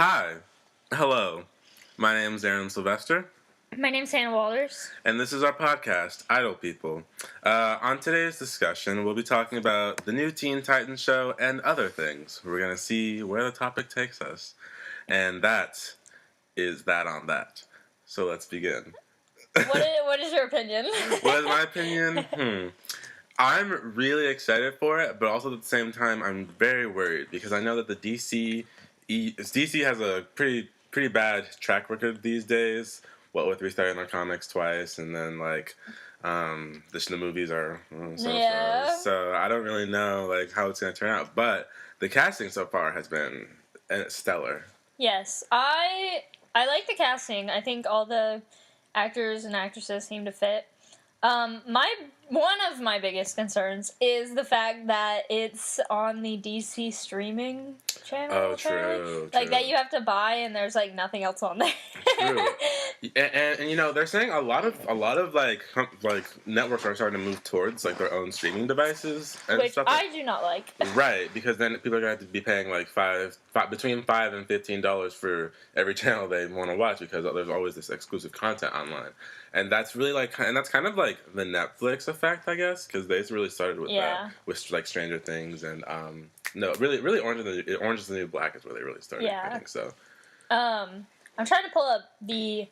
Hi. Hello. My name is Aaron Sylvester. My name's Hannah Walters. And this is our podcast, Idle People. On today's discussion, we'll be talking about the new Teen Titans show and other things. We're going to see where the topic takes us. And that is that on that. So let's begin. What is your opinion? What is my opinion? I'm really excited for it, but also at the same time, I'm very worried because I know that the DC has a pretty bad track record these days. What with restarting their comics twice, and then the movies are so I don't really know how it's gonna turn out. But the casting so far has been stellar. Yes, I like the casting. I think all the actors and actresses seem to fit. One of my biggest concerns is the fact that it's on the DC streaming channel. Oh, true. That you have to buy, and there's nothing else on there. True. And they're saying a lot of networks are starting to move towards their own streaming devices and which stuff. I do not like. Right, because then people are going to have to be paying between $5 and $15 for every channel they want to watch because there's always this exclusive content online, and that's really that's kind of like the Netflix effect, I guess, because they really started with that with Stranger Things and really Orange is the New Black is where they really started. I think so. I'm trying to pull up the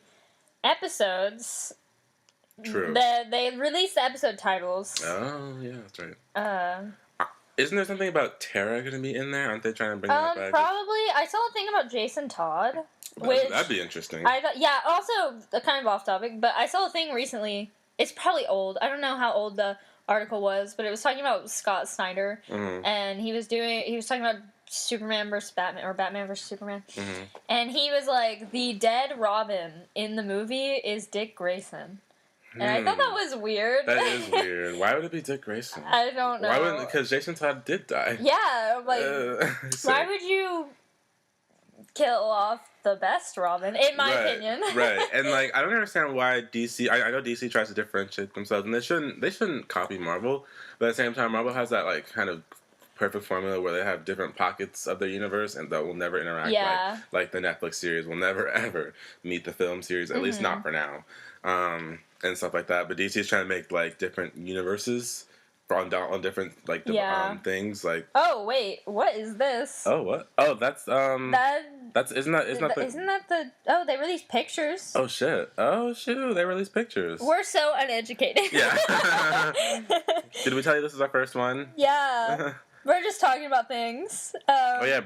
episodes. True. They released the episode titles. Oh yeah, that's right. Isn't there something about Tara going to be in there? Aren't they trying to bring that back? Probably. I saw a thing about Jason Todd. That'd be interesting. Also kind of off topic, but I saw a thing recently. It's probably old. I don't know how old the article was, but it was talking about Scott Snyder, and he was talking about Superman versus Batman, or Batman versus Superman, and he was like, the dead Robin in the movie is Dick Grayson. And I thought that was weird. That is weird. Why would it be Dick Grayson? I don't know. Why wouldn't? Because Jason Todd did die. Yeah, why would you kill off the best Robin, in my opinion? Right, and I don't understand why DC. I know DC tries to differentiate themselves, and they shouldn't copy Marvel. But at the same time, Marvel has that kind of perfect formula where they have different pockets of their universe and that will never interact. Like the Netflix series will never ever meet the film series, at least not for now. And stuff like that. But DC is trying to make different universes on different things. Oh wait, what is this? Oh what? Oh that's isn't that the they released pictures. Oh shit! Oh shoot! They released pictures. We're so uneducated. Yeah. Did we tell you this is our first one? Yeah. We're just talking about things.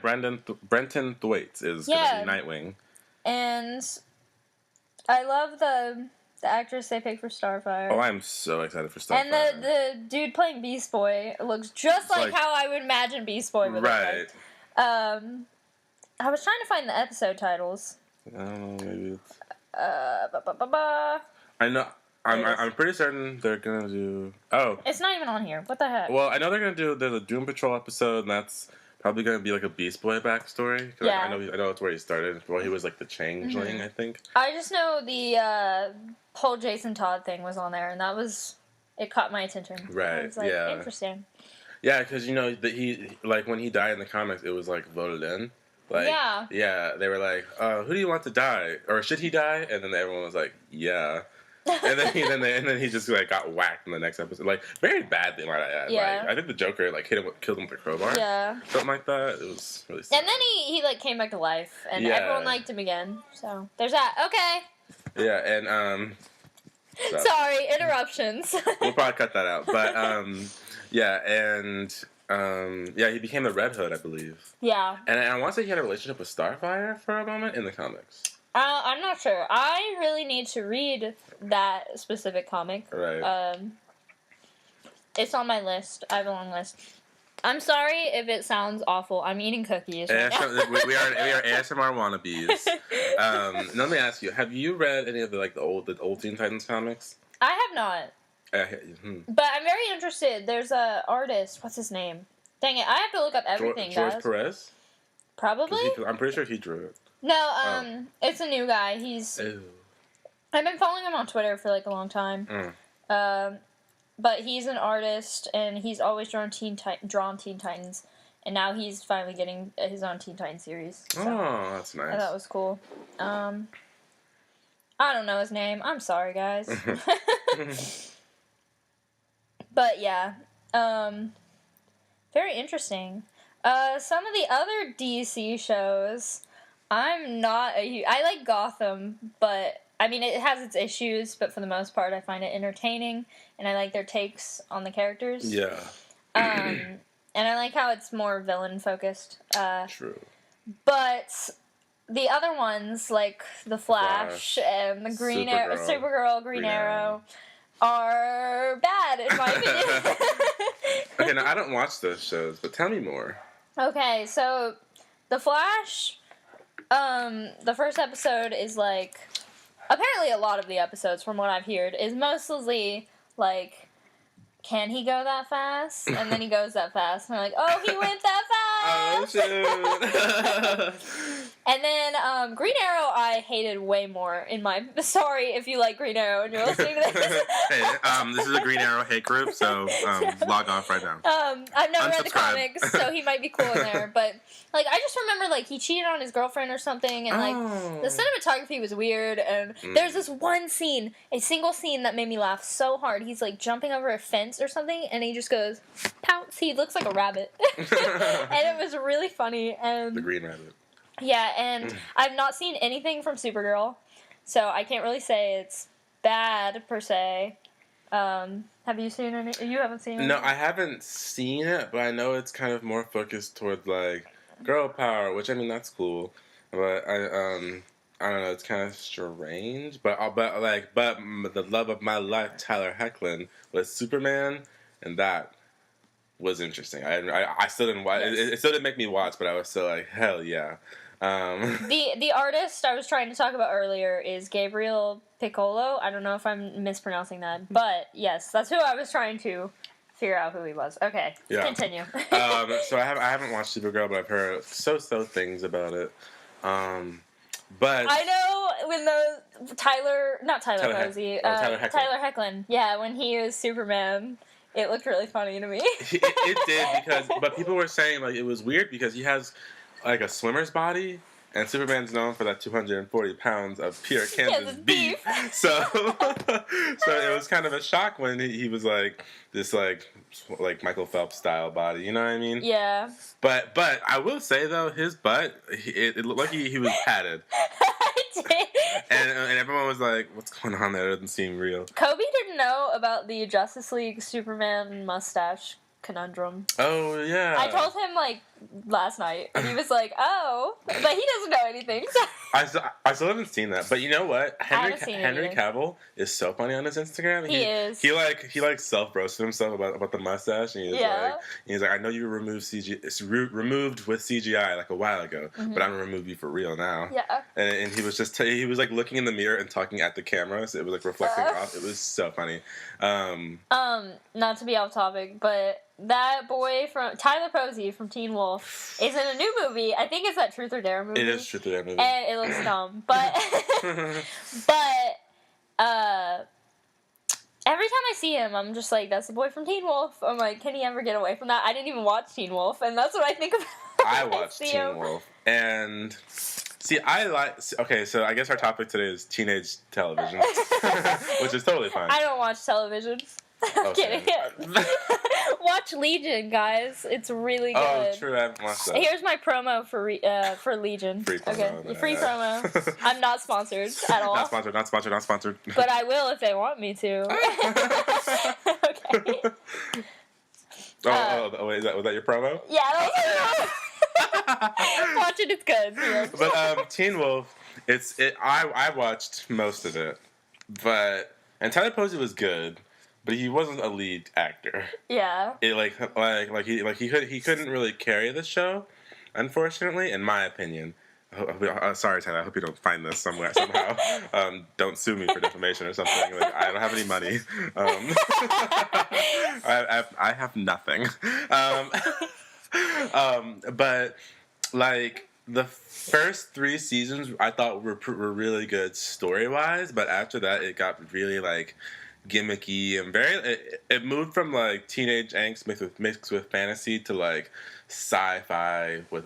Brenton Thwaites is gonna be Nightwing. And I love the actress they picked for Starfire. Oh, I'm so excited for Starfire. And the dude playing Beast Boy looks just like how I would imagine Beast Boy would look like. I was trying to find the episode titles. I don't know, maybe it's... I know. I'm pretty certain they're gonna do... Oh. It's not even on here. What the heck? Well, I know they're gonna do... There's a Doom Patrol episode, and that's probably gonna be a Beast Boy backstory. Yeah. I know that's where he started. Well, he was the changeling, I think. I just know the whole Jason Todd thing was on there, and it caught my attention. Right. It was interesting. Yeah, because he when he died in the comics, it was voted in. Yeah, they were like, who do you want to die, or should he die? And then everyone was like, yeah. And then he just got whacked in the next episode, very badly, might I add. Yeah. I think the Joker killed him with a crowbar. Yeah. Something like that. It was really sad. And then he came back to life, and everyone liked him again. So there's that. Okay. Yeah, and sorry, interruptions. We'll probably cut that out, but he became the Red Hood, I believe. Yeah. And I want to say he had a relationship with Starfire for a moment in the comics. I'm not sure. I really need to read that specific comic. Right. It's on my list. I have a long list. I'm sorry if it sounds awful. I'm eating cookies right now. we are ASMR wannabes. Let me ask you: have you read any of the old Teen Titans comics? I have not. But I'm very interested. There's a artist. What's his name? Dang it! I have to look up everything. George Perez. Probably. I'm pretty sure he drew it. No, it's a new guy. Ew. I've been following him on Twitter for a long time. But he's an artist, and he's always drawn Teen Titans. and now he's finally getting his own Teen Titans series. So Oh, that's nice. I thought it was cool. I don't know his name. I'm sorry, guys. But yeah, very interesting. Some of the other DC shows, I'm not I like Gotham, but I mean it has its issues, but for the most part I find it entertaining and I like their takes on the characters. Yeah. And I like how it's more villain focused. True. But the other ones, like The Flash and the Supergirl, Green Arrow, are bad, in my opinion. Okay, now I don't watch those shows, but tell me more. Okay, so The Flash, the first episode is like... Apparently a lot of the episodes, from what I've heard, is mostly like... Can he go that fast? And then he goes that fast. And I'm like, oh, he went that fast! Oh, shoot! And then Green Arrow I hated way more in my... Sorry if you like Green Arrow and you're listening to this. Hey, this is a Green Arrow hate group, so log off right now. I've never read the comics, so he might be cool in there. But like, I just remember like he cheated on his girlfriend or something, and like the cinematography was weird. And there's this one scene, a single scene that made me laugh so hard. He's like jumping over a fence or something, and he just goes pounce. He looks like a rabbit, and it was really funny. And the Green Rabbit. Yeah, and I've not seen anything from Supergirl, so I can't really say it's bad per se. Have you seen any? You haven't seen it? No, I haven't seen it, but I know it's kind of more focused towards like girl power, which I mean that's cool. But I don't know, it's kind of strange. But the love of my life, Tyler Hoechlin, was Superman, and that was interesting. I still didn't watch. Yes. It still didn't make me watch, but I was still like, hell yeah. The artist I was trying to talk about earlier is Gabriel Piccolo. I don't know if I'm mispronouncing that, but yes, that's who I was trying to figure out who he was. Okay, continue. So I haven't watched Supergirl, but I've heard so things about it. But I know when Tyler Hoechlin. Yeah, when he was Superman. It looked really funny to me. It did, but people were saying like it was weird because he has like a swimmer's body, and Superman's known for that 240 pounds of pure Kansas beef. So it was kind of a shock when he was like this like Michael Phelps style body. You know what I mean? Yeah. But I will say though, his butt it looked like he was padded. And everyone was like, "What's going on there? It doesn't seem real." Kobe didn't know about the Justice League Superman mustache conundrum. Oh yeah. I told him like last night, and he was like, "Oh," but he doesn't know anything. So. I still haven't seen that, but you know what? Henry it Cavill is so funny on his Instagram. He is. He like self roasted himself about the mustache, and he's like, I know you were removed with CGI like a while ago, but I'm gonna remove you for real now. Yeah. And he was just he was like looking in the mirror and talking at the camera, so it was like reflecting off. It was so funny. Not to be off topic, but that boy from Tyler Posey from Teen Wolf is in a new movie. I think it's that Truth or Dare movie. It is Truth or Dare movie, and it looks dumb. But every time I see him, I'm just like, that's the boy from Teen Wolf. I'm like, can he ever get away from that? I didn't even watch Teen Wolf, and that's what I think about. I watched Teen Wolf, and see, okay, so I guess our topic today is teenage television, which is totally fine. I don't watch television. I'm kidding. Watch Legion, guys. It's really good. Oh, true. I haven't watched that. Here's my promo for Legion. Free promo. Okay, free promo. I'm not sponsored at all. Not sponsored. But I will if they want me to. Okay. Wait, was that your promo? Yeah, that was my promo. Watch it, it's good. Yeah. But Teen Wolf, I watched most of it, and Tyler Posey was good. But he wasn't a lead actor. Yeah. He couldn't really carry the show, unfortunately, in my opinion. Sorry, Tyler. I hope you don't find this somehow. Don't sue me for defamation or something. Like, I don't have any money. I have nothing. But like the first 3 seasons, I thought were really good story wise. But after that, it got really like gimmicky and very. It moved from like teenage angst mixed with fantasy to like sci-fi with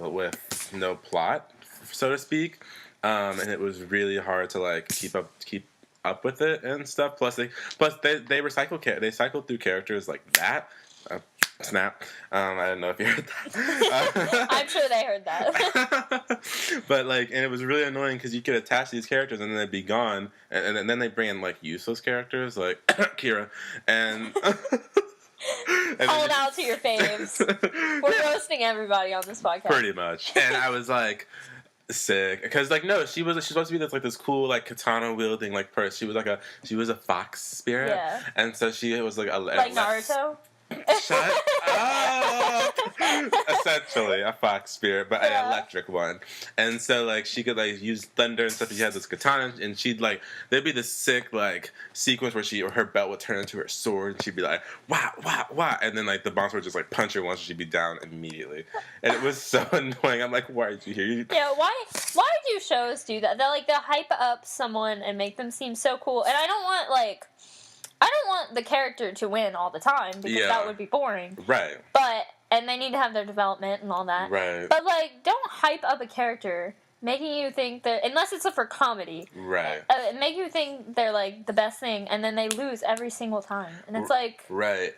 no plot, so to speak. And it was really hard to like keep up with it and stuff. They cycled through characters like that. Snap. I don't know if you heard that. I'm sure they heard that. But like, and it was really annoying because you could attach these characters and then they'd be gone, and then they bring in like useless characters like Kira, and Hold out to your faves. We're roasting everybody on this podcast. Pretty much, and I was like. Sick, because like no, she's supposed to be this cool like katana wielding like person. She was a fox spirit, yeah, and so she was like Naruto. Shut up! Essentially, a fox spirit, but an electric one. And so, like, she could, like, use thunder and stuff. She had this katana, and she'd, like, there'd be this sick, like, sequence where her belt would turn into her sword, and she'd be like, wah, wah, wah. And then, like, the monster would just, like, punch her once, and she'd be down immediately. And it was so annoying. I'm like, why did you hear? Yeah, why do shows do that? They'll hype up someone and make them seem so cool. And I don't want the character to win all the time because that would be boring. Right. And they need to have their development and all that. Right. But like, don't hype up a character making you think that, unless it's for comedy. Right. Make you think they're like the best thing, and then they lose every single time, and it's like. Right.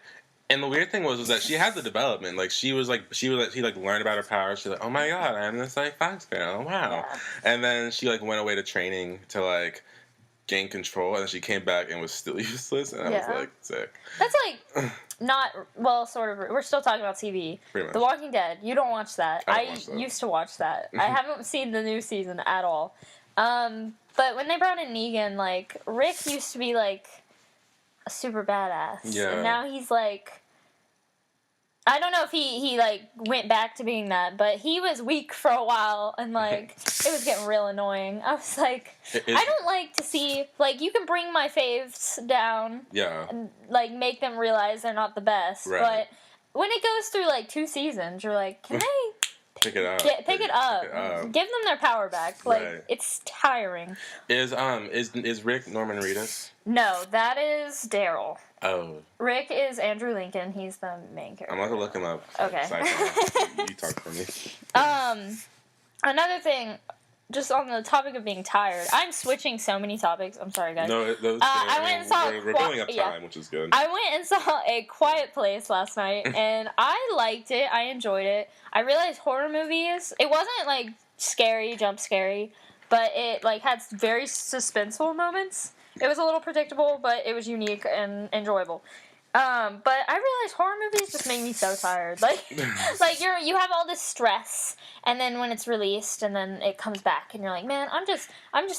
And the weird thing was that she had the development. Like she learned about her powers. She's like, oh my god, I'm this like fox girl. Oh wow. Yeah. And then she like went away to training to like gain control, and then she came back and was still useless. And I was like, sick. That's like not sort of. We're still talking about TV. Pretty much. The Walking Dead. You don't watch that. I used to watch that. I haven't seen the new season at all. But when they brought in Negan, like Rick used to be like a super badass. Yeah. And now he's like. I don't know if he like went back to being that, but he was weak for a while, and like it was getting real annoying. I was like, I don't like to see like you can bring my faves down, and like make them realize they're not the best, but when it goes through like 2 seasons, you're like, can they pick it up? Pick it up. Give them their power back. Like it's tiring. Is Rick Norman Reedus? No, that is Daryl. Oh. Rick is Andrew Lincoln. He's the main character. I'm about to look him up. Okay. You talk for me. Another thing, just on the topic of being tired, I'm switching so many topics. I'm sorry, guys. No, that was good. I went and saw. We're building up time, which is good. I went and saw A Quiet Place last night, and I liked it. I enjoyed it. I realized horror movies. It wasn't like scary, jump scary, but it like had very suspenseful moments. It was a little predictable, but it was unique and enjoyable. But I realized horror movies just make me so tired. Like you have all this stress, and then when it's released, and then it comes back, and you're like, man, I'm just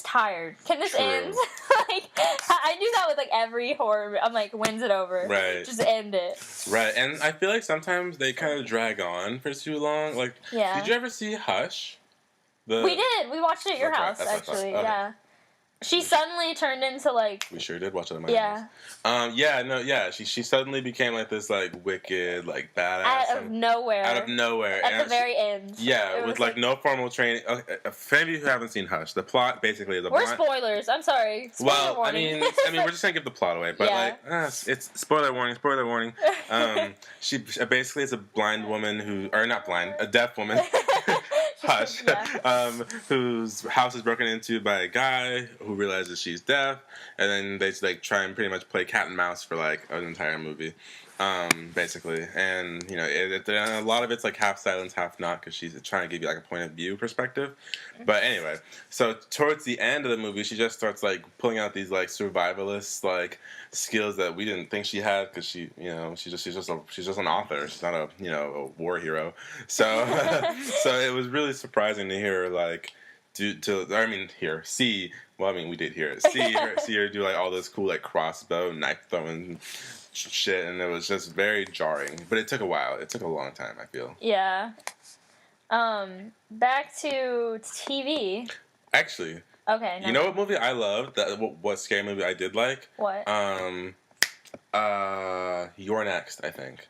tired. Can this end? Like I do that with like every horror. I'm like, when's it over? Right. Just end it. Right, and I feel like sometimes they kind of drag on for too long. Like, did you ever see Hush? We did. We watched it at your house, actually. Yeah. She suddenly turned into like. We sure did watch it at my house. She suddenly became like this like wicked like badass out of nowhere. At the very end. Yeah, with like no formal training. For any of you who haven't seen Hush, the plot basically is We're spoilers. I'm sorry. Spoiler warning. I mean, we're just gonna give the plot away, but it's spoiler warning. Spoiler warning. She basically is a blind woman a deaf woman. Hush, whose house is broken into by a guy who realizes she's deaf, and then they like try and pretty much play cat and mouse for like an entire movie, basically. And you know, a lot of it's like half silence, half not, because she's trying to give you like a point of view perspective. But anyway, so towards the end of the movie, she just starts like pulling out these like survivalist like skills that we didn't think she had, because she's just an author. She's not a war hero. So so it was really surprising to hear her like we did hear it. See her do like all this cool like crossbow, knife throwing shit, and it was just very jarring. But it took a while. It took a long time, I feel. Yeah. Back to TV. Actually. Okay. You know what movie I loved? What scary movie I did like? What? You're Next, I think.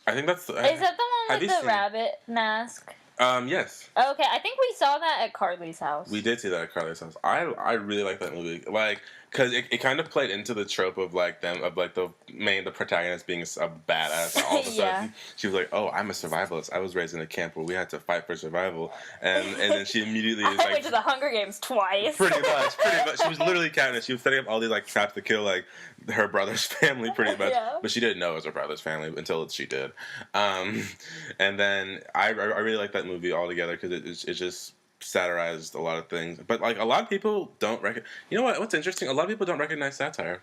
I think that's. Is that the one with the rabbit mask? Yes. Okay, I think we saw that at Carly's house. We did see that at Carly's house. I really like that movie. Like, because it kind of played into the trope of like the protagonist being a badass. All of a sudden, she was like, "Oh, I'm a survivalist. I was raised in a camp where we had to fight for survival," and then she immediately is I like, went to the Hunger Games twice. Pretty much. She was literally counting. She was setting up all these like traps to kill like her brother's family, pretty much. Yeah. But she didn't know it was her brother's family until she did. And then I really like that movie altogether because it just satirized a lot of things. But like a lot of people don't You know what? What's interesting? A lot of people don't recognize satire.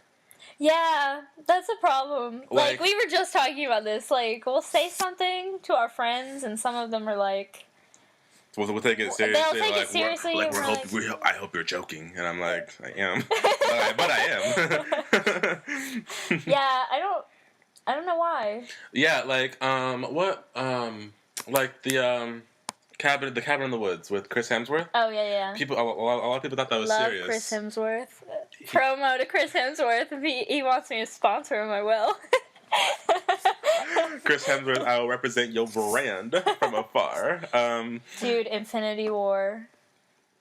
Yeah, that's a problem. Like we were just talking about this. Like we'll say something to our friends, and some of them are like. We'll take it seriously. They'll take it seriously. I hope you're joking, and I'm like, I am, but I am. Yeah, I don't know why. Yeah, like like the cabin in the woods with Chris Hemsworth. Oh yeah. People, a lot of people thought that was Love serious. Chris Hemsworth. Promo to Chris Hemsworth. If he wants me to sponsor him, I will. Chris Hemsworth, I will represent your brand from afar. Dude, Infinity War.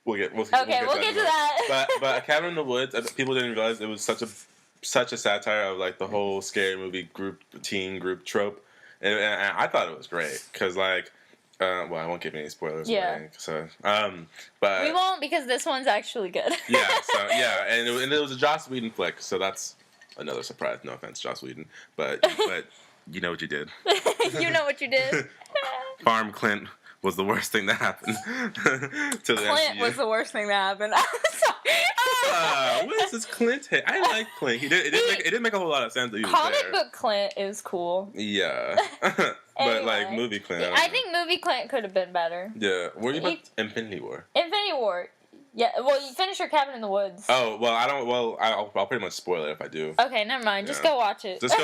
We'll get to that. But A Cabin in the Woods, people didn't realize it was such a satire of like the whole scary movie teen group trope, and I thought it was great because like. Well, I won't give any spoilers. Yeah. Away, so, but we won't because this one's actually good. And it was a Joss Whedon flick, so that's another surprise. No offense, Joss Whedon, but you know what you did. You know what you did. Farm Clint was the worst thing that happened to the Clint MCU. Was the worst thing that happened. I'm sorry. What is this Clint hit? I like Clint. It didn't make a whole lot of sense that he was Comic there. book Clint is cool. Yeah. But like movie Clint. I think movie Clint could have been better. Yeah. Were you about Infinity War? Infinity War. Yeah, well, you finish your Cabin in the Woods. Oh well, I don't. Well, I'll pretty much spoil it if I do. Okay, never mind. Just go watch it. Just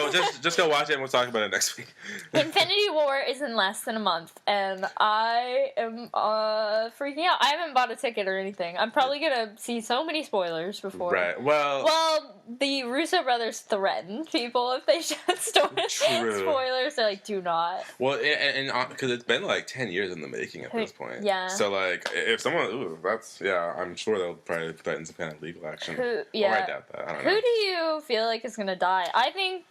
go watch it, and we'll talk about it next week. Infinity War is in less than a month, and I am freaking out. I haven't bought a ticket or anything. I'm probably gonna see so many spoilers before. Right. Well, the Russo brothers threatened people if they showed spoilers. They're like, do not. Well, and because it's been like 10 years in the making at this point. Yeah. So like, if someone, I'm sure they'll probably threaten some kind of legal action. Or I doubt that. I don't know. Who do you feel like is gonna die? I think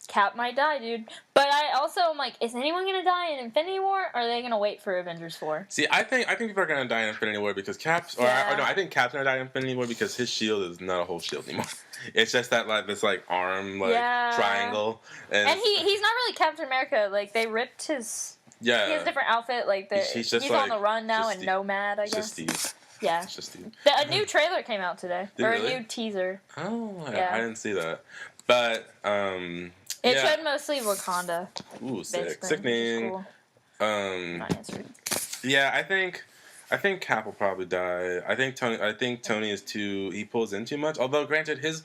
Cap might die, dude. But I also am like, is anyone gonna die in Infinity War? Or are they gonna wait for Avengers 4? See, I think people are gonna die in Infinity War because Cap's, I think Cap's gonna die in Infinity War because his shield is not a whole shield anymore. It's just that like this like arm triangle, and he's not really Captain America. Like they ripped his. Yeah. He has a different outfit. Like he's on the run now and Nomad. I guess. Just Steve. Yeah. It's just Steve. A new trailer came out today, a new teaser. Oh, I didn't see that, but it showed mostly Wakanda. Ooh, sickening. Cool. Yeah, I think Cap will probably die. I think Tony is he pulls in too much. Although, granted, his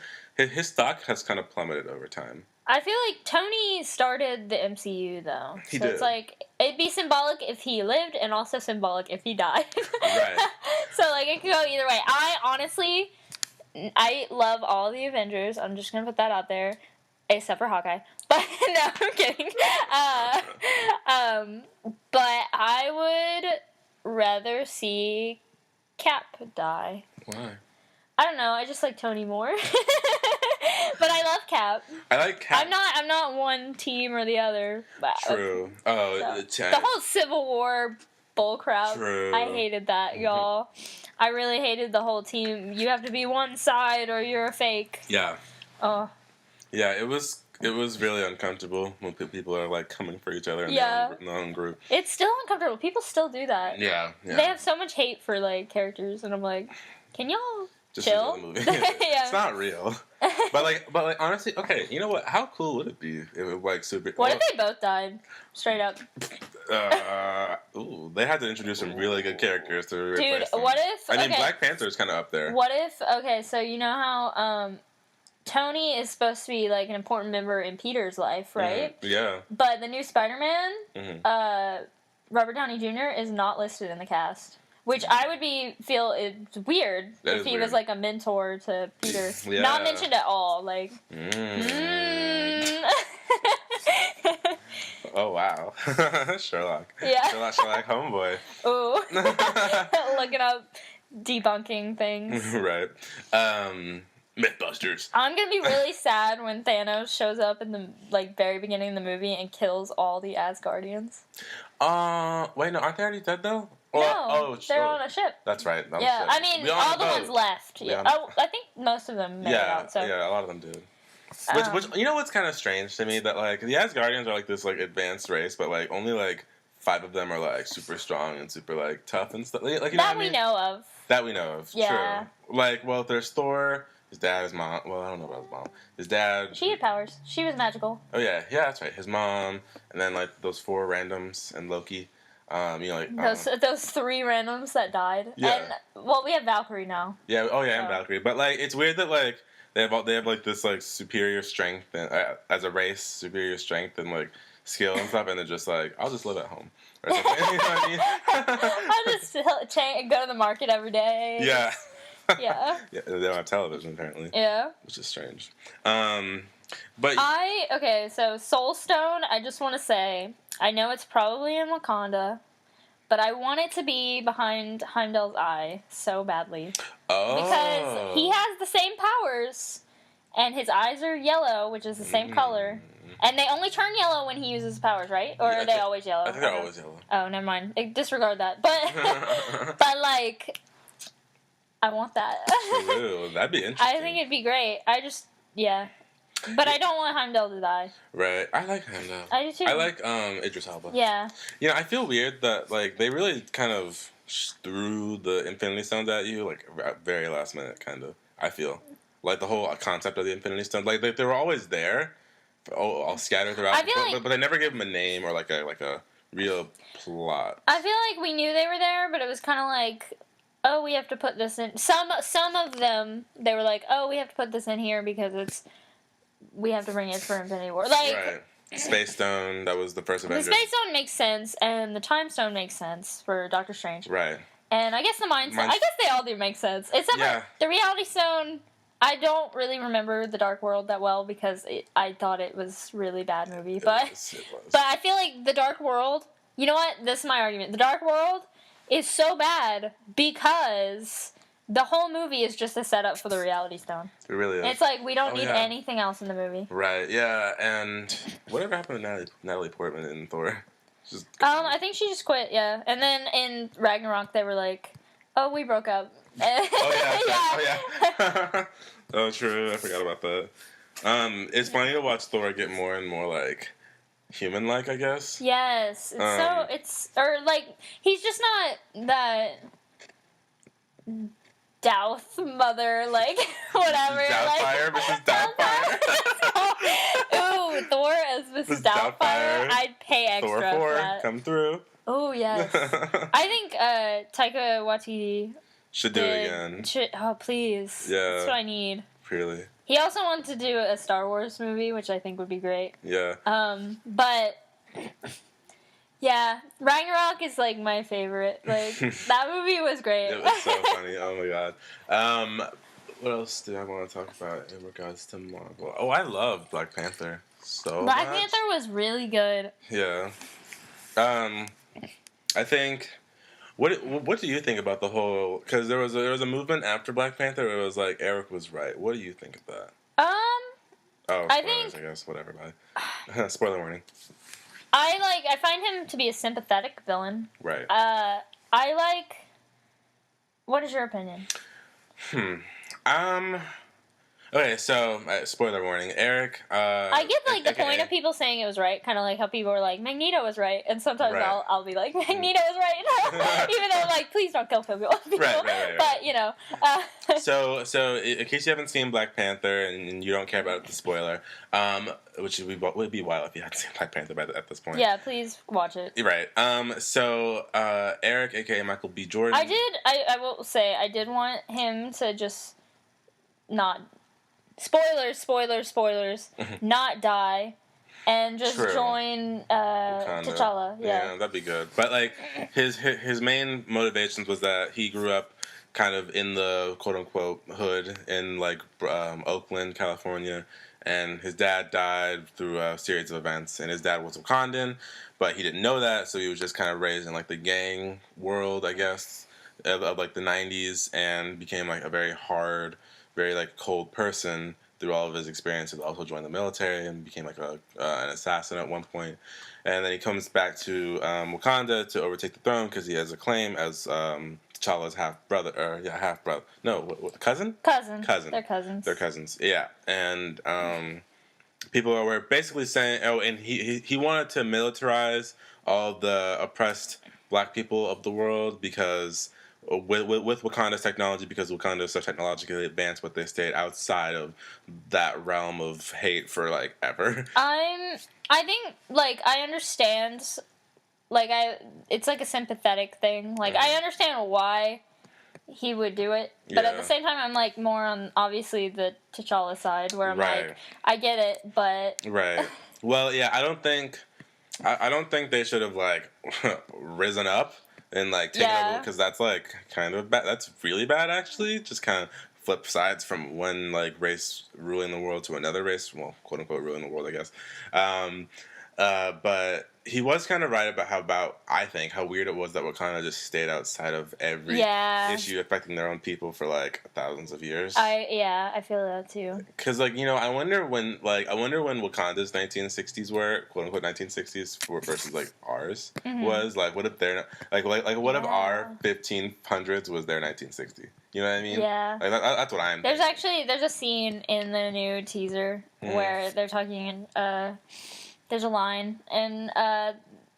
stock has kind of plummeted over time. I feel like Tony started the MCU though. He did. It's like it'd be symbolic if he lived, and also symbolic if he died. Right. So like it could go either way. I love all the Avengers. I'm just gonna put that out there, except for Hawkeye. But no, I'm kidding. But I would rather see Cap die. Why? I don't know. I just like Tony more. But I love Cap. I like Cap. I'm not one team or the other. But, True. The whole Civil War bullcrap. True. I hated that, y'all. I really hated the whole team. You have to be one side or you're a fake. Yeah. Oh. Yeah, it was really uncomfortable when people are like coming for each other in their own group. It's still uncomfortable. People still do that. Yeah. They have so much hate for like characters, and I'm like, can y'all just chill? The movie. It's not real. But like honestly, okay, you know what? How cool would it be if it like super? What if they both died straight up? They had to introduce some really good characters to replace them. What if? I mean, Black Panther is kind of up there. What if? Okay, so you know how Tony is supposed to be like an important member in Peter's life, right? Yeah. But the new Spider-Man, Robert Downey Jr. is not listed in the cast. Which I would feel it's weird if he was like a mentor to Peter. Yeah. Not mentioned at all. Like. Oh wow, Sherlock. Yeah. Sherlock homeboy. Ooh. Looking up debunking things. Right. Mythbusters. I'm gonna be really sad when Thanos shows up in the very beginning of the movie and kills all the Asgardians. Wait, no, aren't they already dead though? No, they're on a ship. That's right. Yeah, I mean, all the ones left. Yeah. I think most of them made it out. So. Yeah, a lot of them did. Which you know what's kind of strange to me that like the Asgardians are like this like advanced race, but like only like 5 of them are like super strong and super like tough and stuff. Like you know that what I mean? we know of. That we know of. Yeah. True. Like, well, there's Thor, his dad, his mom. Well, I don't know about his mom. His dad. She had powers. She was magical. Oh yeah, that's right. His mom, and then like those 4 randoms and Loki. You know, like those 3 randoms that died. Yeah. And we have Valkyrie now. Yeah. Oh yeah, and Valkyrie. But like, it's weird that like they have like this like superior strength and as a race, superior strength and like skill and stuff, and they're just like, I'll just live at home or something. You know what I mean? I'll just go to the market every day. Yeah. Yeah. Yeah. They don't have television apparently. Yeah. Which is strange. But so Soul Stone, I just want to say, I know it's probably in Wakanda, but I want it to be behind Heimdall's eye so badly. Oh. Because he has the same powers, and his eyes are yellow, which is the same color. And they only turn yellow when he uses his powers, right? Or are they always yellow? I think they're always yellow. Oh, never mind. Disregard that. But like, I want that. True. That'd be interesting. I think it'd be great. Yeah. But I don't want Heimdall to die. Right. I like Heimdall. I do too. I like Idris Elba. Yeah. You know, I feel weird that like they really kind of threw the Infinity Stones at you like at very last minute, kind of. I feel like the whole concept of the Infinity Stones, like they were always there, all scattered throughout. I feel but they never gave them a name or like a real plot. I feel like we knew they were there, but it was kind of like, oh, we have to put this in. Some of them, they were like, oh, we have to put this in here because we have to bring it for Infinity War. Like, right. Space Stone, that was the first Avenger. The Space Stone makes sense, and the Time Stone makes sense for Doctor Strange. Right. And I guess the Mind Stone, I guess they all do make sense. Except for the Reality Stone, I don't really remember The Dark World that well because I thought it was a really bad movie. It But I feel like The Dark World, you know what? This is my argument. The Dark World is so bad because the whole movie is just a setup for the Reality Stone. It really is. It's like we don't need anything else in the movie. Right, yeah, and whatever happened to Natalie Portman in Thor? I think she just quit, yeah. And then in Ragnarok they were like, oh, we broke up. Oh, true, I forgot about that. It's funny to watch Thor get more and more like human-like, I guess. Yes, he's just not that Doubt mother, like, whatever. Doubtfire, Mrs. Doubtfire. Ooh, Thor as Mrs. Doubtfire. I'd pay extra Thor 4, for that. come through. Oh, yes. I think Taika Waititi should do it again. Oh, please. Yeah. That's what I need. Really. He also wanted to do a Star Wars movie, which I think would be great. Yeah. But yeah, Ragnarok is like my favorite. Like that movie was great. It was so funny. Oh my god. What else do I want to talk about in regards to Marvel? Oh, I love Black Panther so Black much. Panther was really good. Yeah. I think. What do you think about the whole? Because there was a movement after Black Panther. Where it was like Eric was right. What do you think of that? Oh, spoilers, I guess. Whatever. Bye. Spoiler warning. I find him to be a sympathetic villain. Right. What is your opinion? Okay, so spoiler warning, Eric. I get the point of people saying it was right, kind of like how people were like Magneto was right, and sometimes I'll be like Magneto was right, even though I'm like please don't kill people. Right. But you know. So in case you haven't seen Black Panther and you don't care about the spoiler, which would be wild if you hadn't seen Black Panther at this point. Yeah, please watch it. Right. So Eric, aka Michael B. Jordan. I will say I did want him to just not. Spoilers, not die, and just join T'Challa. Yeah, that'd be good. But like his main motivations was that he grew up kind of in the quote unquote hood in like Oakland, California, and his dad died through a series of events. And his dad was Wakandan, but he didn't know that, so he was just kind of raised in like the gang world, I guess, of like the '90s, and became like a very hard very like cold person through all of his experiences. Also joined the military and became like an assassin at one point. And then he comes back to Wakanda to overtake the throne because he has a claim as T'Challa's half brother, or half brother. No, cousin. Cousin. Cousin. They're cousins. They're cousins. Yeah, and people were basically saying, oh, and he wanted to militarize all the oppressed black people of the world because with Wakanda's technology, because Wakanda is so technologically advanced, but they stayed outside of that realm of hate for like ever. I think like I understand, like it's like a sympathetic thing. Like I understand why he would do it, but at the same time, I'm like more on obviously the T'Challa side, where I'm like, I get it, but right. Well, yeah, I don't think they should have like risen up and like taken over, because that's like kind of bad. That's really bad, actually. Just kind of flip sides from one like race ruling the world to another race, well, quote unquote ruling the world, I guess. But he was kind of right about I think how weird it was that Wakanda just stayed outside of every issue affecting their own people for like thousands of years. I feel that too. Because like, you know, I wonder when Wakanda's 1960s were, quote unquote 1960s versus like ours was like, what if they're like what if our 1500s was their 1960? You know what I mean? Yeah. Like that's what I'm. There's a scene in the new teaser where they're talking. There's a line, and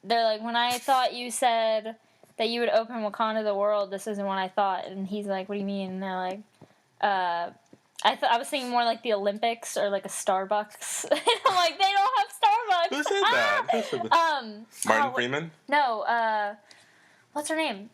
they're like, "When I thought you said that you would open Wakanda to the world, this isn't what I thought." And he's like, "What do you mean?" And they're like, I was thinking more like the Olympics or like a Starbucks." And I'm like, they don't have Starbucks. Who said that? Who said that? Martin Freeman? No, what's her name?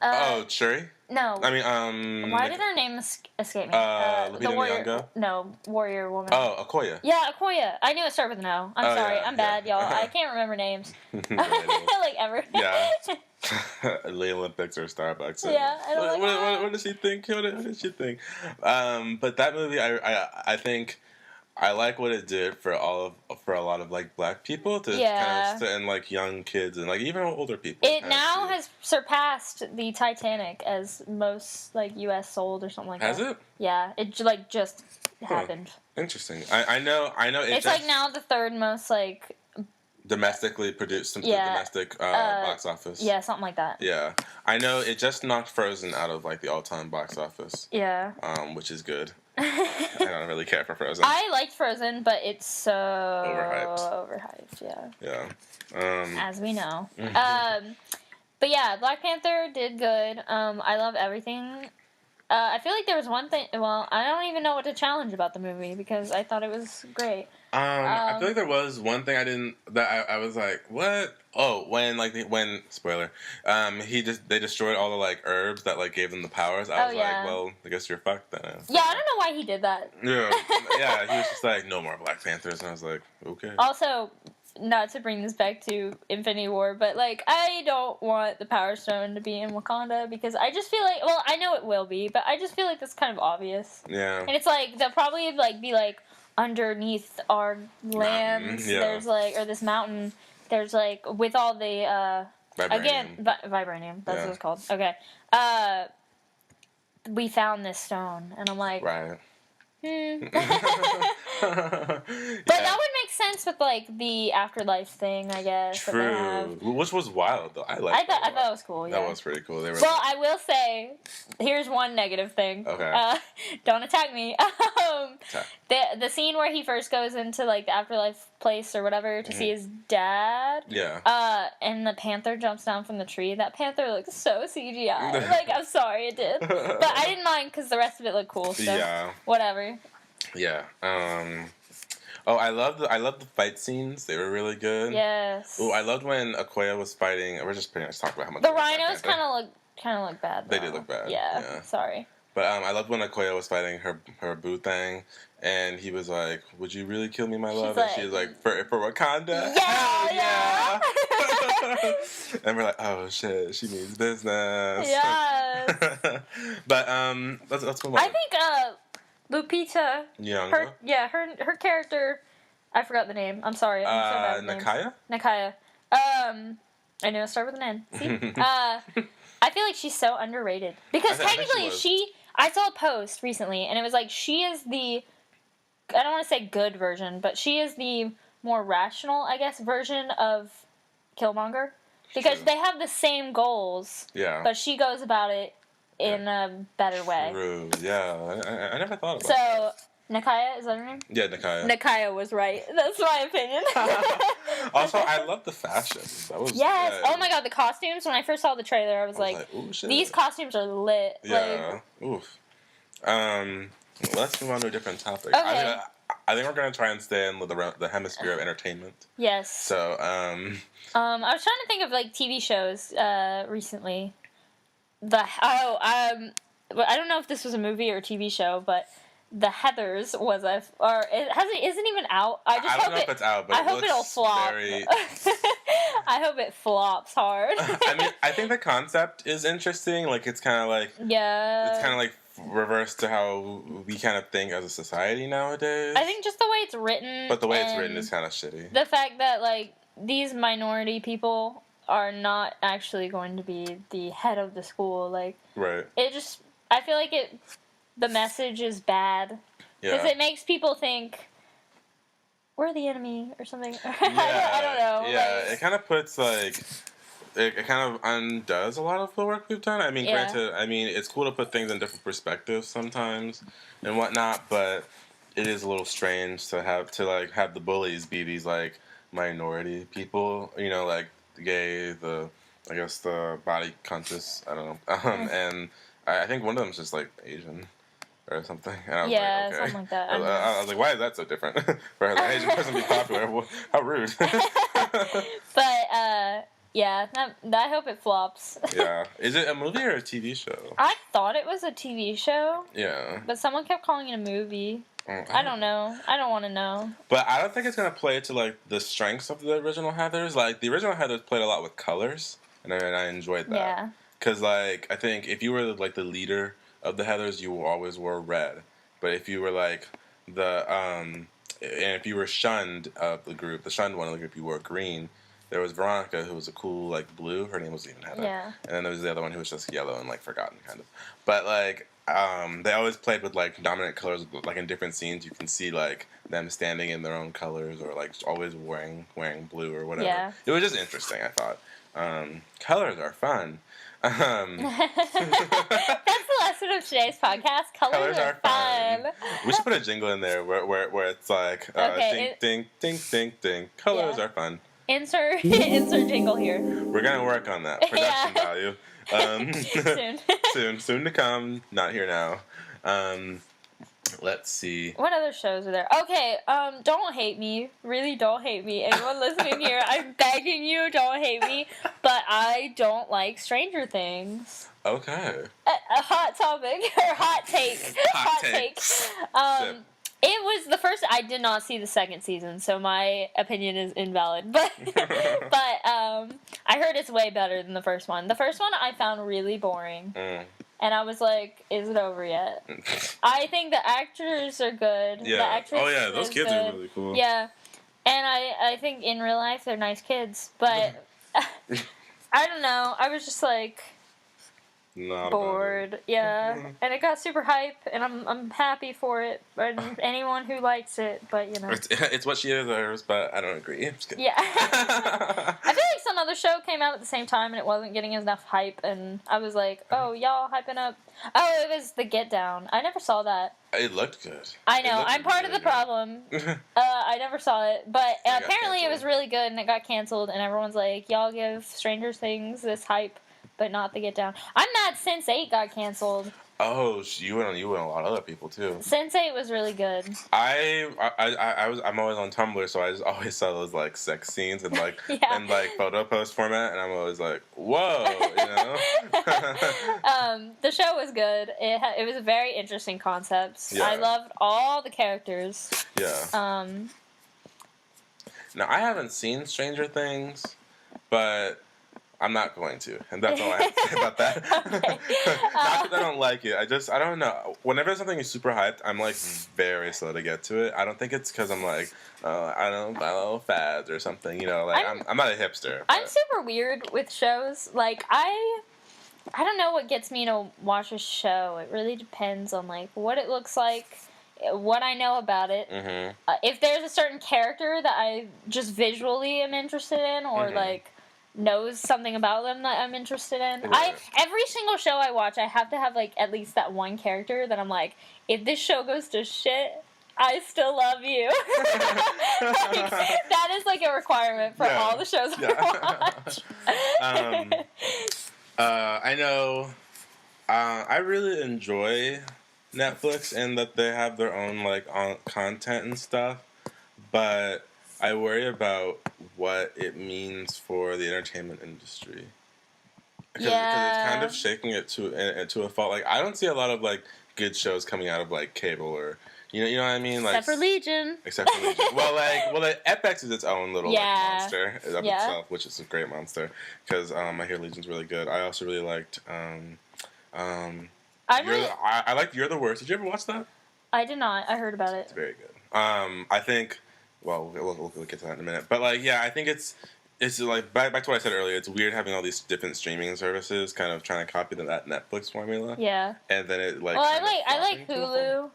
Shuri? No. I mean, why did her name escape me? Lupita the warrior. Nyong'o? No, warrior woman. Oh, Okoye. Yeah, Okoye. I knew it started with an O. I'm sorry. I'm bad, y'all. I can't remember names. Like, ever. Yeah. The Olympics or Starbucks. Yeah, I don't what does she think? What did she think? But that movie, I think I like what it did for a lot of like black people to kind of and like young kids and like even older people. It now has surpassed the Titanic as most like U.S. sold or something like that. Has it? Yeah, it like just happened. Interesting. I know. It's like now the third most like domestically produced, domestic box office. Yeah, something like that. Yeah, I know it just knocked Frozen out of like the all-time box office. Yeah. Which is good. I don't really care for Frozen. I liked Frozen, but it's so overhyped. Yeah. Yeah. As we know. But yeah, Black Panther did good. I love everything. I feel like there was one thing. Well, I don't even know what to challenge about the movie because I thought it was great. I feel like there was one thing I was like, what? Oh, when spoiler, they destroyed all the like herbs that like gave them the powers. I was like, well, I guess you're fucked then. Yeah, I don't know why he did that. Yeah, he was just like, no more Black Panthers, and I was like, okay. Also, not to bring this back to Infinity War, but like I don't want the Power Stone to be in Wakanda because I just feel like, well, I know it will be, but I just feel like that's kind of obvious. Yeah. And it's like they'll probably like be like underneath our lands. There's like, or this mountain. There's like with all the vibranium. Vibranium. That's what it's called. Okay. We found this stone, and I'm like, right. But that would make sense with like the afterlife thing, I guess. True. Which was wild though. I thought it was cool. Yeah. That was pretty cool. Well, I will say, here's one negative thing. Okay. Don't attack me. The scene where he first goes into like the afterlife place or whatever to see his dad. Yeah. And the panther jumps down from the tree. That panther looks so CGI. Like, I'm sorry, it did, but I didn't mind because the rest of it looked cool. So whatever. Yeah. Oh, I love the fight scenes. They were really good. Yes. Oh, I loved when Okoye was fighting. We're just pretty much talking about how much the rhinos kind of look bad. Though. They did look bad. Yeah. Sorry. But I loved when Okoye was fighting her boo thing, and he was like, "Would you really kill me, my love?" And she was like, "For Wakanda." Yeah. And we're like, "Oh shit, she means business." Yes. But let's move on. I think Lupita. Nyong'o? Her character. I forgot the name. I'm sorry. I'm so bad with Nakia? names. Nakia. I knew it started with an N. See? I feel like she's so underrated because technically I saw a post recently, and it was like, she is the, I don't want to say good version, but she is the more rational, I guess, version of Killmonger. Because they have the same goals, but she goes about it in a better way. True, yeah. I never thought about so, that. Nakia, is that her name? Yeah, Nakia. Nakia was right. That's my opinion. Also, I love the fashion. That was Oh my god, the costumes. When I first saw the trailer, I was like, ooh, shit. These costumes are lit. Yeah. Oof. Let's move on to a different topic. Okay. I think we're gonna try and stay in the hemisphere of entertainment. Yes. So, I was trying to think of like TV shows recently. I don't know if this was a movie or a TV show, but The Heathers was isn't even out. I don't know if it's out, but I hope it'll flop. I hope it flops hard. I mean, I think the concept is interesting. Like, it's kind of like it's kind of like reverse to how we kind of think as a society nowadays. I think just the way it's written. But the way it's written is kind of shitty. The fact that like these minority people are not actually going to be the head of the school, like it just, I feel like the message is bad because it makes people think we're the enemy or something. I don't know. Yeah, like, it kind of puts like it kind of undoes a lot of the work we've done. I mean, granted, I mean it's cool to put things in different perspectives sometimes and whatnot, but it is a little strange to have the bullies be these like minority people, you know, like the gay, I guess the body conscious, I don't know, and I think one of them is just like Asian or something. And I was like, okay. Something like that. I was like, why is that so different? For an Asian person to be popular, how rude. But yeah, I hope it flops. Yeah, is it a movie or a TV show? I thought it was a TV show. Yeah, but someone kept calling it a movie. I don't know. I don't want to know. But I don't think it's gonna play to like the strengths of the original Heathers. Like the original Heathers played a lot with colors, and I enjoyed that. Yeah. Because like I think if you were like the leader of the Heathers, you always wore red. But if you were like and if you were shunned of the group, the shunned one of the group, you wore green. There was Veronica, who was a cool like blue. Her name wasn't even Heather. Yeah. And then there was the other one who was just yellow and like forgotten kind of. But like. They always played with like dominant colors, like in different scenes. You can see like them standing in their own colors, or like always wearing blue or whatever. Yeah. It was just interesting. I thought colors are fun. That's the lesson of today's podcast. Colors are fun. We should put a jingle in there where it's like ding ding ding ding. Colors are fun. Insert jingle here. We're gonna work on that production value. Soon to come. Not here now. Let's see. What other shows are there? Okay, don't hate me. Really, don't hate me. Anyone listening here, I'm begging you, don't hate me. But I don't like Stranger Things. Okay. A hot topic or hot take. Hot take. It was the first. I did not see the second season, so my opinion is invalid. But I heard it's way better than the first one. The first one I found really boring, and I was like, "Is it over yet?" I think the actors are good. Yeah. The actress those kids are really cool. Yeah, and I think in real life they're nice kids, but I don't know. I was just like. Not bored, yeah, and it got super hype, and I'm happy for it, and anyone who likes it, but you know, it's what she deserves, but I don't agree. I'm just kidding. Yeah, I feel like some other show came out at the same time, and it wasn't getting enough hype, and I was like, oh, y'all hyping up. Oh, it was The Get Down. I never saw that. It looked good. I know. I'm part of the problem. I never saw it, but apparently it was really good, and it got canceled, and everyone's like, y'all give Stranger Things this hype. But not The Get Down. I'm mad Sense8 got canceled. Oh, you and a lot of other people too. Sense8 was really good. I'm always on Tumblr, so I just always saw those like sex scenes and like and like photo post format, and I'm always like, whoa, you know. The show was good. It was a very interesting concept. Yeah. I loved all the characters. Yeah. Now I haven't seen Stranger Things, but. I'm not going to, and that's all I have to say about that. Okay. Not because I don't like it. I don't know. Whenever something is super hyped, I'm like very slow to get to it. I don't think it's because I'm like, I don't know, fads or something. You know, like I'm not a hipster. I'm super weird with shows. Like I don't know what gets me to watch a show. It really depends on like what it looks like, what I know about it. Mm-hmm. If there's a certain character that I just visually am interested in, or like knows something about them that I'm interested in. Right. Every single show I watch, I have to have like at least that one character that I'm like, if this show goes to shit, I still love you. Like, that is like a requirement for all the shows I watch. I know. I really enjoy Netflix and that they have their own like content and stuff, but I worry about what it means for the entertainment industry. Because it's kind of shaking it to a fault. Like I don't see a lot of like good shows coming out of like cable or you know what I mean. Like, except for Legion. well, FX is its own little like monster of itself, which is a great monster. Because I hear Legion's really good. I also really liked. I liked You're the Worst. Did you ever watch that? I did not. I heard about it. It's very good. I think. Well, we'll get to that in a minute. But like, yeah, I think it's like back to what I said earlier. It's weird having all these different streaming services kind of trying to copy that Netflix formula. Yeah. And then it like. Well, I like Hulu.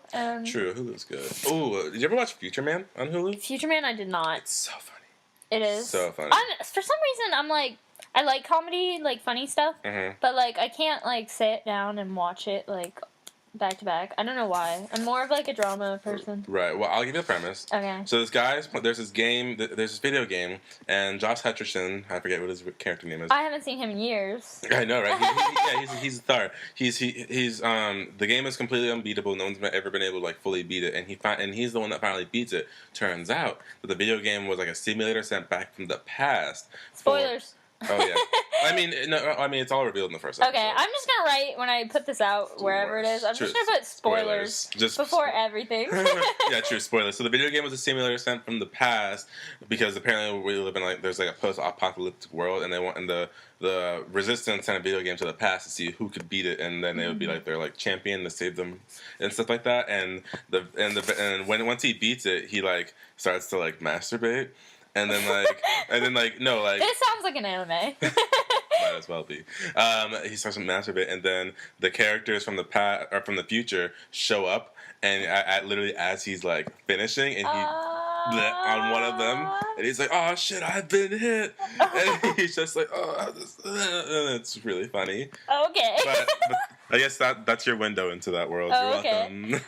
True, Hulu's good. Ooh, did you ever watch Future Man on Hulu? Future Man, I did not. It's so funny. It is so funny. For some reason, I'm like, I like comedy, like funny stuff, but like I can't like sit down and watch it like back to back. I don't know why. I'm more of like a drama person. Right. Well, I'll give you the premise. Okay. So there's this video game, and Josh Hutcherson, I forget what his character name is. I haven't seen him in years. I know, right? He's a star. He's the game is completely unbeatable. No one's ever been able to like fully beat it, and he's the one that finally beats it. Turns out that the video game was like a simulator sent back from the past. Spoilers. Oh yeah. I mean, it's all revealed in the first episode. Okay, I'm just gonna write when I put this out wherever it is. I'm just gonna put spoilers just before everything. Yeah, true. Spoilers. So the video game was a simulator sent from the past because apparently we live in like there's like a post-apocalyptic world, and they want the resistance sent a video game to the past to see who could beat it, and then they would be like their like champion to save them and stuff like that. And once he beats it, he like starts to like masturbate. And then this sounds like an anime. Might as well be. He starts to masturbate, and then the characters from the past or from the future show up, and literally as he's like finishing, and he on one of them, and he's like, "Oh shit, I've been hit," and he's just like, "Oh," and it's really funny. Okay. But I guess that's your window into that world. You're welcome. You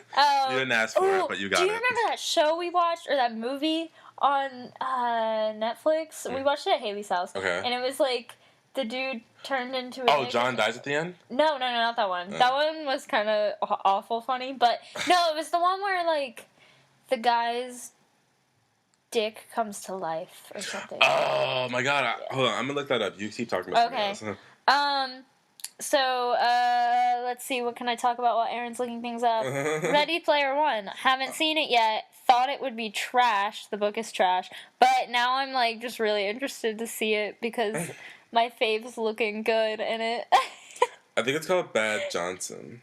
didn't ask for it, but you got it. Do you remember that show we watched or that movie on Netflix? We watched it at Haley's house. Okay. And it was like the dude turned into a... Oh, John dies at the end? No, not that one. That one was kind of awful funny. But no, it was the one where like the guy's dick comes to life or something. Oh my god. Hold on, I'm gonna look that up. You keep talking about something else. So, let's see, what can I talk about while Aaron's looking things up? Ready Player One. Haven't seen it yet. Thought it would be trash. The book is trash. But now I'm, like, just really interested to see it because my fave's looking good in it. I think it's called Bad Johnson.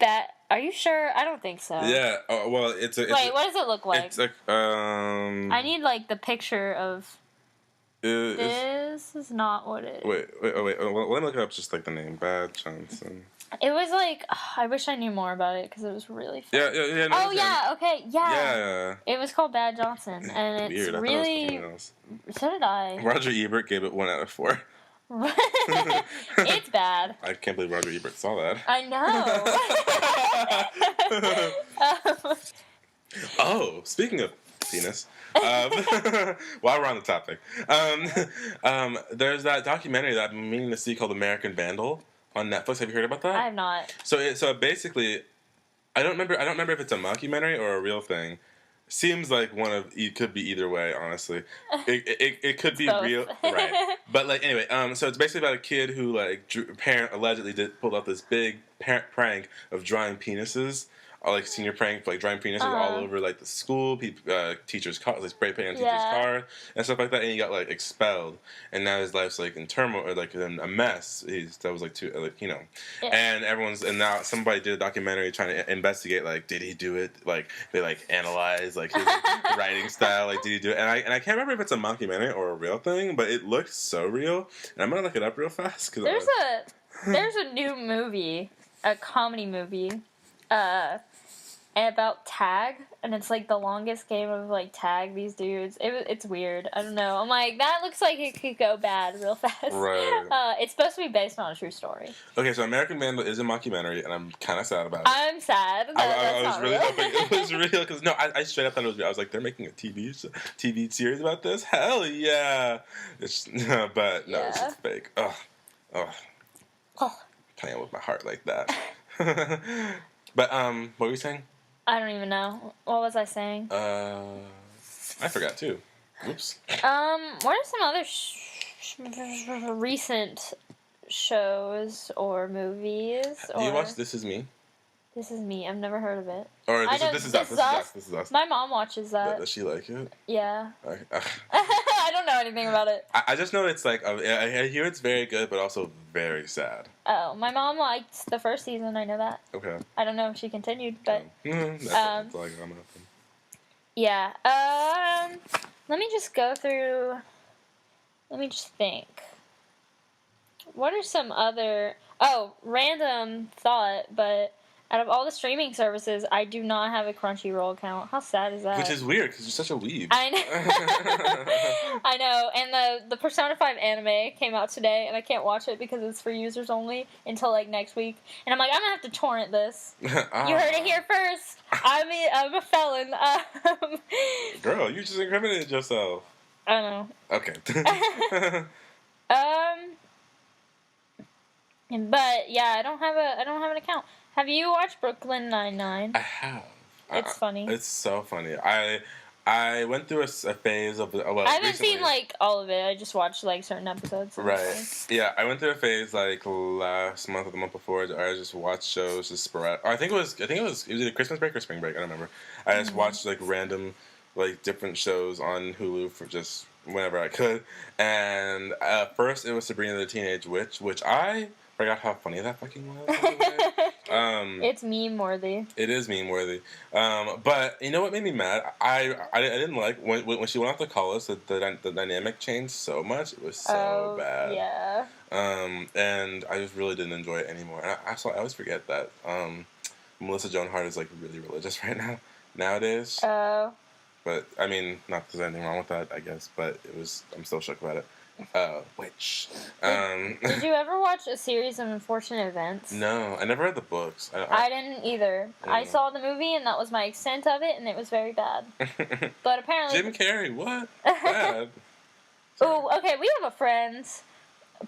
Are you sure? I don't think so. Yeah. Oh, well, it's a... Wait, what does it look like? It's like, I need, like, the picture of... This is not what it is. Wait. Let me look up just like the name. Bad Johnson. It was like, I wish I knew more about it because it was really fun. Yeah. No, okay, yeah. It was called Bad Johnson, and it's Weird. really... So did I. Roger Ebert gave it 1 out of 4. It's bad. I can't believe Roger Ebert saw that. I know. Oh, speaking of penis. While we're on the topic, there's that documentary that I'm meaning to see called American Vandal on Netflix. Have you heard about that? I have not. So basically, I don't remember if it's a mockumentary or a real thing. Seems like it could be either way. Honestly, it could be Both. real, right? But like anyway, so it's basically about a kid who like allegedly pulled off this big prank of drawing penises. Like senior prank, like drawing penises all over like the school, teachers' car, like spray paint on teachers' car and stuff like that, and he got like expelled, and now his life's like in turmoil, or like in a mess. That was like too, like and now somebody did a documentary trying to investigate, like, did he do it? Like they like analyze like his writing style, like did he do it? And I can't remember if it's a mockumentary or a real thing, but it looked so real, and I'm gonna look it up real fast There's There's a new movie, a comedy movie, about tag, and it's like the longest game of like tag these dudes. It's weird. I don't know. I'm like, that looks like it could go bad real fast. Right. It's supposed to be based on a true story. Okay, so American Vandal is a mockumentary, and I'm kind of sad about it. I'm sad. I was really hoping it was real because no, I straight up thought it was real. I was like, they're making a TV series about this. Hell yeah! It's but no, it's just fake. Ugh. Playing with my heart like that. But what were you saying? I don't even know. What was I saying? I forgot too. Oops. What are some other recent shows or movies? Do you watch This Is Me? This Is Me. I've never heard of it. Or This Is Us. My mom watches that. Does she like it? Yeah. I don't know anything about it. I just know it's like I hear it's very good, but also very sad. Oh, my mom liked the first season. I know that. Okay. I don't know if she continued, but that's all I got on that. Yeah. Let me just go through. Let me just think. What are some other? Oh, random thought, but out of all the streaming services, I do not have a Crunchyroll account. How sad is that? Which is weird because you're such a weeb. I know. I know. And the Persona 5 anime came out today, and I can't watch it because it's for users only until like next week. And I'm like, I'm gonna have to torrent this. You heard it here first. I'm a felon. Girl, you just incriminated yourself. I don't know. Okay. But yeah, I don't have an account. Have you watched Brooklyn Nine-Nine? I have. It's funny. It's so funny. I went through a phase of I haven't recently. seen like all of it. I just watched like certain episodes. Right. Yeah, I went through a phase like last month or the month before where I just watched shows just sporadic. I think it was either Christmas break or spring break. I don't remember. I just watched like random like different shows on Hulu for just whenever I could. And first it was Sabrina the Teenage Witch, which I forgot how funny that fucking was. It's meme worthy. It is meme worthy. But you know what made me mad? I didn't like when she went off to college. The dynamic changed so much. It was so bad. Yeah. And I just really didn't enjoy it anymore. And I always forget that Melissa Joan Hart is like really religious right now nowadays. Oh. But I mean, not that there's anything wrong with that, I guess. But I'm still shook about it. Witch. Did you ever watch A Series of Unfortunate Events? No, I never read the books. I didn't either. I saw the movie, and that was my extent of it, and it was very bad. But apparently... Jim Carrey, what? Bad. Oh, okay, we have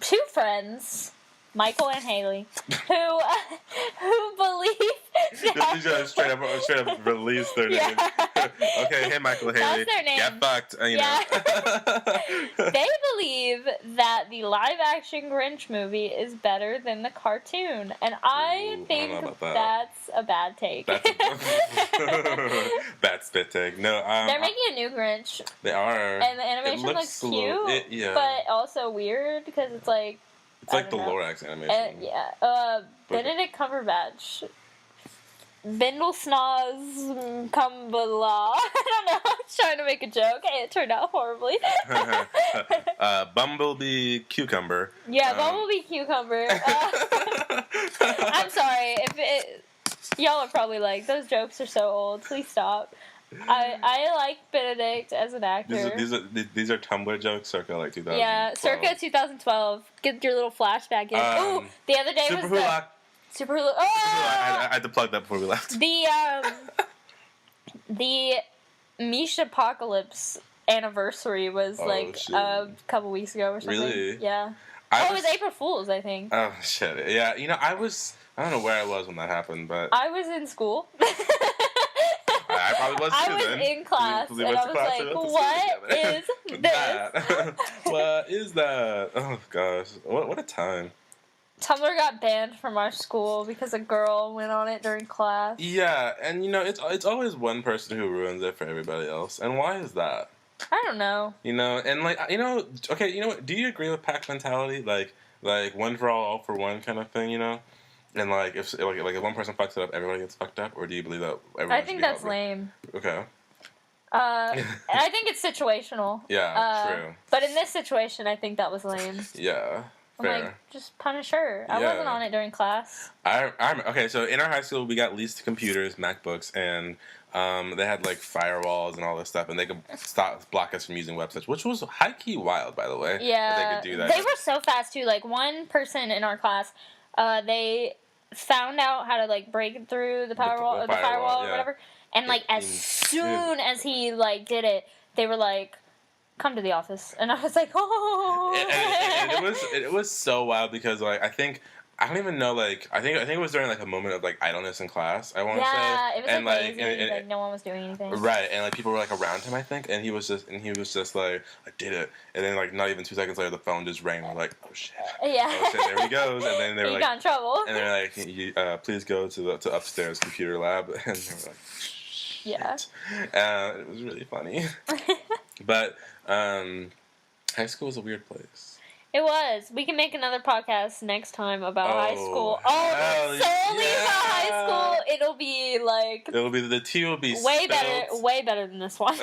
two friends, Michael and Haley, who believe that... You just straight up release their name. Okay, hey Michael, Haley. That's their name. Get fucked. You know. They believe that the live-action Grinch movie is better than the cartoon, and I think that's a bad take. Bad spit take. No, they're making a new Grinch. They are, and the animation looks cute, but also weird because it's like. It's like the Lorax animation. Benedict Cumberbatch. Bindle Snoz Cumbala. I don't know. I was trying to make a joke. Hey, it turned out horribly. Bumblebee Cucumber. Yeah, Bumblebee Cucumber. I'm sorry. Y'all are probably like, those jokes are so old. Please stop. I like Benedict as an actor. These are Tumblr jokes circa like 2012. Yeah, circa 2012. Get your little flashback in. Ooh, the other day was the... Super Hulu. Oh! I had to plug that before we left. The Misha Apocalypse anniversary was a couple weeks ago or something. Really? Yeah. It was April Fool's, I think. Oh shit! Yeah, you know, I don't know where I was when that happened, but I was in school. I probably was too. I was in class, and I was like, "What is this? What is that? Oh gosh, what a time." Tumblr got banned from our school because a girl went on it during class. Yeah, and you know, it's always one person who ruins it for everybody else. And why is that? I don't know. You know, and like, you know, okay, you know what? Do you agree with pack mentality? Like one for all for one kind of thing, you know? And like if one person fucks it up, everybody gets fucked up, or do you believe that everyone I think that's lame. Okay. I think it's situational. Yeah, true. But in this situation, I think that was lame. Yeah. I'm like, just punish her. I wasn't on it during class. I'm okay. So in our high school, we got leased computers, MacBooks, and they had like firewalls and all this stuff, and they could block us from using websites, which was high key wild, by the way. Yeah, that they could do that. They were so fast too. Like one person in our class, they found out how to like break through the firewall or whatever, and like as soon as he like did it, they were like, come to the office, and I was like, oh. And it was so wild because like I don't even know, like I think it was during like a moment of like idleness in class, I want to say. Yeah, it was and like lazy, and no one was doing anything. Right, and like people were like around him, I think, and he was just like, I did it, and then like not even 2 seconds later the phone just rang. We're like, oh shit. Yeah. Oh shit, there he goes. And then they were he like, got in trouble. And they're like, please go to upstairs computer lab, and they were like, shit. Yeah. It was really funny. But high school was a weird place. It was. We can make another podcast next time about high school. Solely about high school. It'll be like. The tea will be way spilled. way better than this one.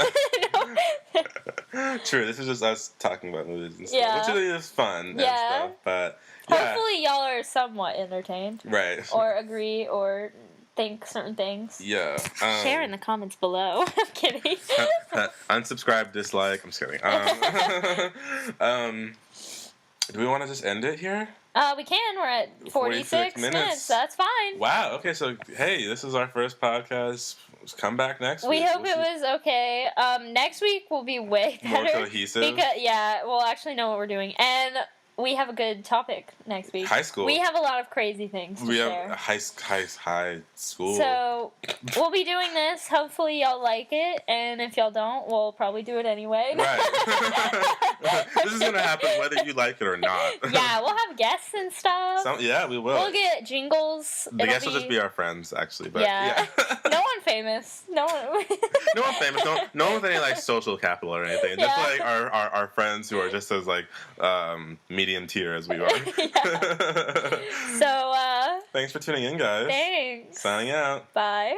True. This is just us talking about movies and stuff, which is fun. And stuff, but hopefully y'all are somewhat entertained, right? Or agree, or think certain things. Yeah. Share in the comments below. I'm kidding. Unsubscribe, dislike. I'm just kidding. Do we want to just end it here? We can. We're at 46 minutes. That's fine. Wow. Okay. So, hey, this is our first podcast. Come back next week. We hope it was okay. Next week will be way better. More cohesive. Because, we'll actually know what we're doing. And we have a good topic next week. High school. We have a lot of crazy things to share. Have high school. So, we'll be doing this. Hopefully, y'all like it. And if y'all don't, we'll probably do it anyway. Right. This is going to happen whether you like it or not. Yeah, we'll have guests and stuff. We will. We'll get jingles. The guests will just be our friends, actually. But yeah. No one famous. No one. No one famous. No one with any like social capital or anything. Just like our friends who are just as like medium tier as we are. So. Thanks for tuning in, guys. Thanks. Signing out. Bye.